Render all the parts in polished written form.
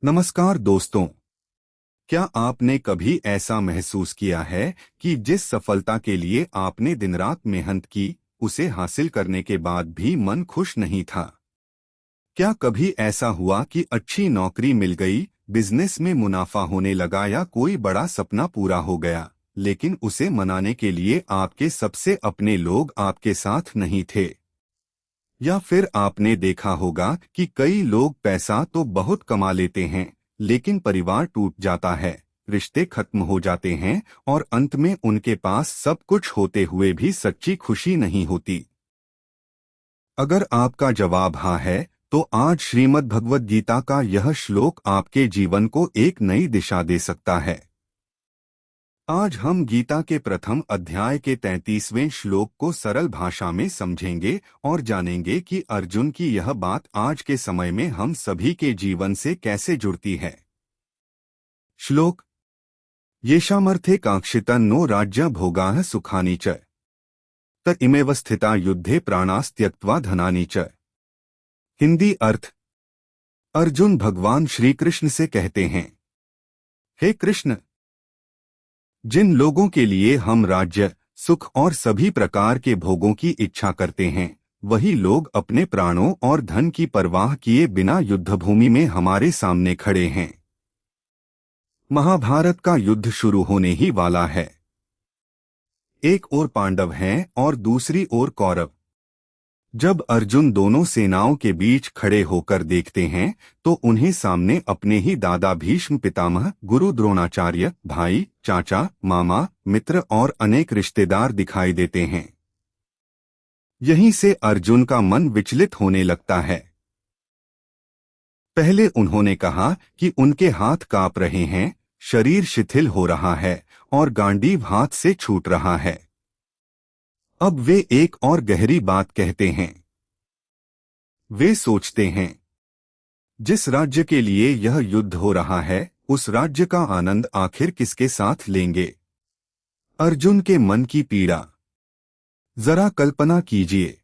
नमस्कार दोस्तों। क्या आपने कभी ऐसा महसूस किया है कि जिस सफलता के लिए आपने दिन रात मेहनत की, उसे हासिल करने के बाद भी मन खुश नहीं था? क्या कभी ऐसा हुआ कि अच्छी नौकरी मिल गई, बिजनेस में मुनाफा होने लगा या कोई बड़ा सपना पूरा हो गया, लेकिन उसे मनाने के लिए आपके सबसे अपने लोग आपके साथ नहीं थे? या फिर आपने देखा होगा कि कई लोग पैसा तो बहुत कमा लेते हैं, लेकिन परिवार टूट जाता है, रिश्ते खत्म हो जाते हैं और अंत में उनके पास सब कुछ होते हुए भी सच्ची खुशी नहीं होती। अगर आपका जवाब हाँ है, तो आज श्रीमद् भगवद गीता का यह श्लोक आपके जीवन को एक नई दिशा दे सकता है। आज हम गीता के प्रथम अध्याय के 33वें श्लोक को सरल भाषा में समझेंगे और जानेंगे कि अर्जुन की यह बात आज के समय में हम सभी के जीवन से कैसे जुड़ती है। श्लोक: येषामर्थे कांक्षिता नो राज्य भोगाः सुखानि च त इमेव स्थिता युद्धे प्राणास्त्यक्त्वा धनानि च। हिंदी अर्थ: अर्जुन भगवान श्री कृष्ण से कहते हैं, हे कृष्ण, जिन लोगों के लिए हम राज्य, सुख और सभी प्रकार के भोगों की इच्छा करते हैं, वही लोग अपने प्राणों और धन की परवाह किए बिना युद्धभूमि में हमारे सामने खड़े हैं। महाभारत का युद्ध शुरू होने ही वाला है। एक ओर पांडव हैं और दूसरी ओर कौरव। जब अर्जुन दोनों सेनाओं के बीच खड़े होकर देखते हैं, तो उन्हें सामने अपने ही दादा भीष्म पितामह, गुरु द्रोणाचार्य, भाई, चाचा, मामा, मित्र और अनेक रिश्तेदार दिखाई देते हैं। यहीं से अर्जुन का मन विचलित होने लगता है। पहले उन्होंने कहा कि उनके हाथ कांप रहे हैं, शरीर शिथिल हो रहा है और गांडीव हाथ से छूट रहा है। अब वे एक और गहरी बात कहते हैं। वे सोचते हैं, जिस राज्य के लिए यह युद्ध हो रहा है, उस राज्य का आनंद आखिर किसके साथ लेंगे? अर्जुन के मन की पीड़ा जरा कल्पना कीजिए।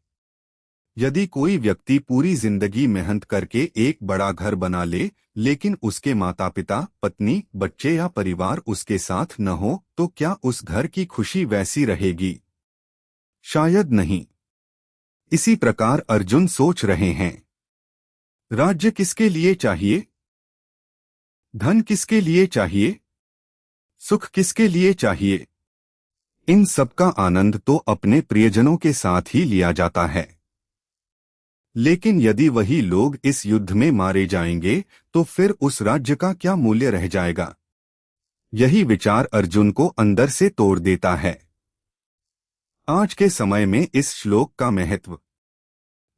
यदि कोई व्यक्ति पूरी जिंदगी मेहनत करके एक बड़ा घर बना ले, लेकिन उसके माता पिता, पत्नी, बच्चे या परिवार उसके साथ न हो, तो क्या उस घर की खुशी वैसी रहेगी? शायद नहीं। इसी प्रकार अर्जुन सोच रहे हैं। राज्य किसके लिए चाहिए? धन किसके लिए चाहिए? सुख किसके लिए चाहिए? इन सबका आनंद तो अपने प्रियजनों के साथ ही लिया जाता है। लेकिन यदि वही लोग इस युद्ध में मारे जाएंगे, तो फिर उस राज्य का क्या मूल्य रह जाएगा? यही विचार अर्जुन को अंदर से तोड़ देता है। आज के समय में इस श्लोक का महत्व।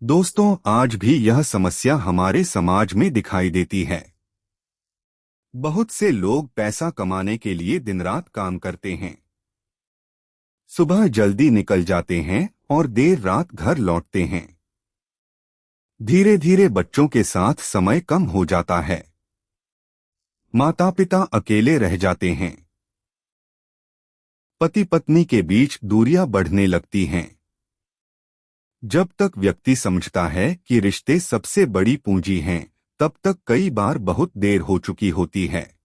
दोस्तों, आज भी यह समस्या हमारे समाज में दिखाई देती है। बहुत से लोग पैसा कमाने के लिए दिन रात काम करते हैं। सुबह जल्दी निकल जाते हैं और देर रात घर लौटते हैं। धीरे धीरे बच्चों के साथ समय कम हो जाता है। माता पिता अकेले रह जाते हैं। पति पत्नी के बीच दूरियां बढ़ने लगती हैं। जब तक व्यक्ति समझता है कि रिश्ते सबसे बड़ी पूंजी हैं, तब तक कई बार बहुत देर हो चुकी होती है।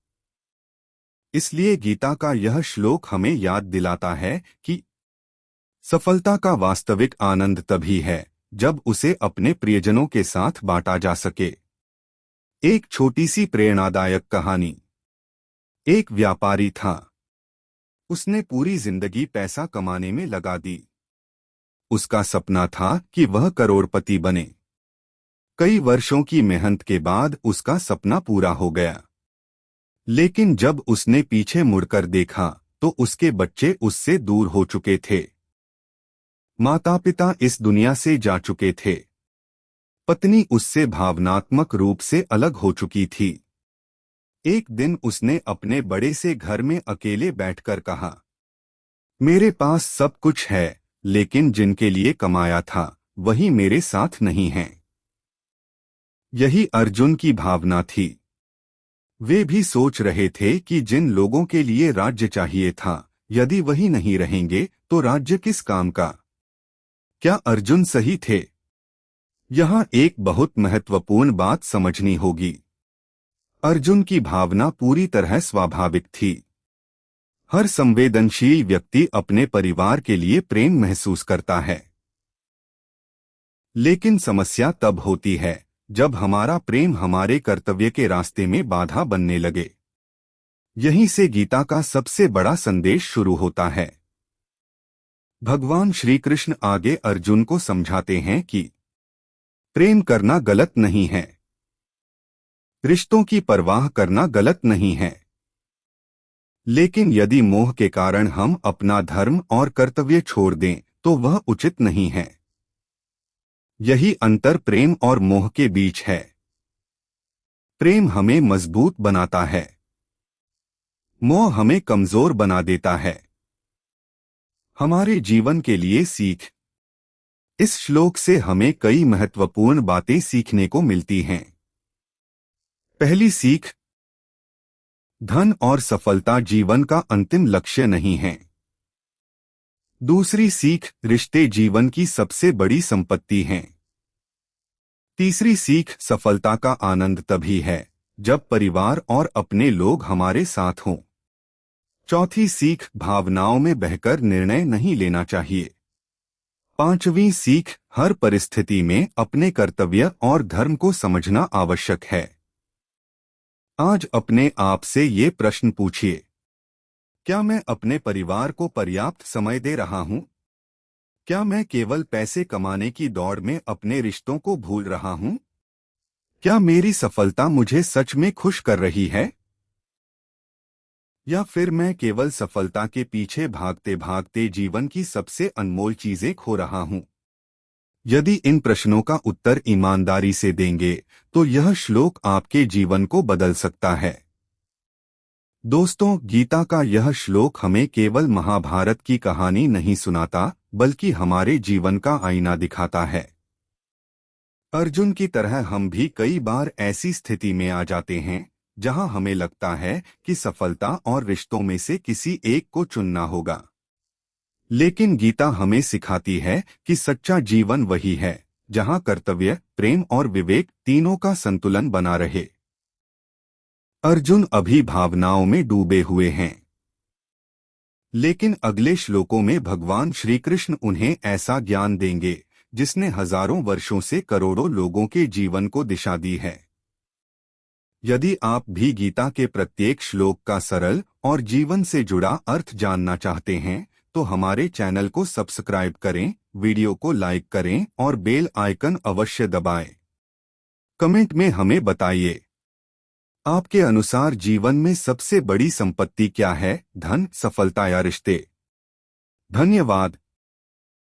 इसलिए गीता का यह श्लोक हमें याद दिलाता है कि सफलता का वास्तविक आनंद तभी है जब उसे अपने प्रियजनों के साथ बांटा जा सके। एक छोटी सी प्रेरणादायक कहानी। एक व्यापारी था। उसने पूरी जिंदगी पैसा कमाने में लगा दी। उसका सपना था कि वह करोड़पति बने। कई वर्षों की मेहनत के बाद उसका सपना पूरा हो गया। लेकिन जब उसने पीछे मुड़कर देखा, तो उसके बच्चे उससे दूर हो चुके थे। माता पिता इस दुनिया से जा चुके थे। पत्नी उससे भावनात्मक रूप से अलग हो चुकी थी। एक दिन उसने अपने बड़े से घर में अकेले बैठकर कहा, मेरे पास सब कुछ है, लेकिन जिनके लिए कमाया था, वही मेरे साथ नहीं हैं। यही अर्जुन की भावना थी। वे भी सोच रहे थे कि जिन लोगों के लिए राज्य चाहिए था, यदि वही नहीं रहेंगे, तो राज्य किस काम का? क्या अर्जुन सही थे? यहाँ एक बहुत महत्वपूर्ण बात समझनी होगी। अर्जुन की भावना पूरी तरह स्वाभाविक थी। हर संवेदनशील व्यक्ति अपने परिवार के लिए प्रेम महसूस करता है। लेकिन समस्या तब होती है जब हमारा प्रेम हमारे कर्तव्य के रास्ते में बाधा बनने लगे। यहीं से गीता का सबसे बड़ा संदेश शुरू होता है। भगवान श्री कृष्ण आगे अर्जुन को समझाते हैं कि प्रेम करना गलत नहीं है, रिश्तों की परवाह करना गलत नहीं है, लेकिन यदि मोह के कारण हम अपना धर्म और कर्तव्य छोड़ दें तो वह उचित नहीं है। यही अंतर प्रेम और मोह के बीच है। प्रेम हमें मजबूत बनाता है, मोह हमें कमजोर बना देता है। हमारे जीवन के लिए सीख। इस श्लोक से हमें कई महत्वपूर्ण बातें सीखने को मिलती हैं। पहली सीख, धन और सफलता जीवन का अंतिम लक्ष्य नहीं है। दूसरी सीख, रिश्ते जीवन की सबसे बड़ी संपत्ति हैं। तीसरी सीख, सफलता का आनंद तभी है जब परिवार और अपने लोग हमारे साथ हों। चौथी सीख, भावनाओं में बहकर निर्णय नहीं लेना चाहिए। पांचवी सीख, हर परिस्थिति में अपने कर्तव्य और धर्म को समझना आवश्यक है। आज अपने आप से ये प्रश्न पूछिए, क्या मैं अपने परिवार को पर्याप्त समय दे रहा हूं? क्या मैं केवल पैसे कमाने की दौड़ में अपने रिश्तों को भूल रहा हूं? क्या मेरी सफलता मुझे सच में खुश कर रही है? या फिर मैं केवल सफलता के पीछे भागते भागते जीवन की सबसे अनमोल चीजें खो रहा हूं? यदि इन प्रश्नों का उत्तर ईमानदारी से देंगे तो यह श्लोक आपके जीवन को बदल सकता है। दोस्तों, गीता का यह श्लोक हमें केवल महाभारत की कहानी नहीं सुनाता, बल्कि हमारे जीवन का आईना दिखाता है। अर्जुन की तरह हम भी कई बार ऐसी स्थिति में आ जाते हैं जहां हमें लगता है कि सफलता और रिश्तों में से किसी एक को चुनना होगा। लेकिन गीता हमें सिखाती है कि सच्चा जीवन वही है जहां कर्तव्य, प्रेम और विवेक तीनों का संतुलन बना रहे। अर्जुन अभी भावनाओं में डूबे हुए हैं, लेकिन अगले श्लोकों में भगवान श्री कृष्ण उन्हें ऐसा ज्ञान देंगे जिसने हजारों वर्षों से करोड़ों लोगों के जीवन को दिशा दी है। यदि आप भी गीता के प्रत्येक श्लोक का सरल और जीवन से जुड़ा अर्थ जानना चाहते हैं तो हमारे चैनल को सब्सक्राइब करें, वीडियो को लाइक करें और बेल आइकन अवश्य दबाएं। कमेंट में हमें बताइए, आपके अनुसार जीवन में सबसे बड़ी संपत्ति क्या है, धन, सफलता या रिश्ते? धन्यवाद।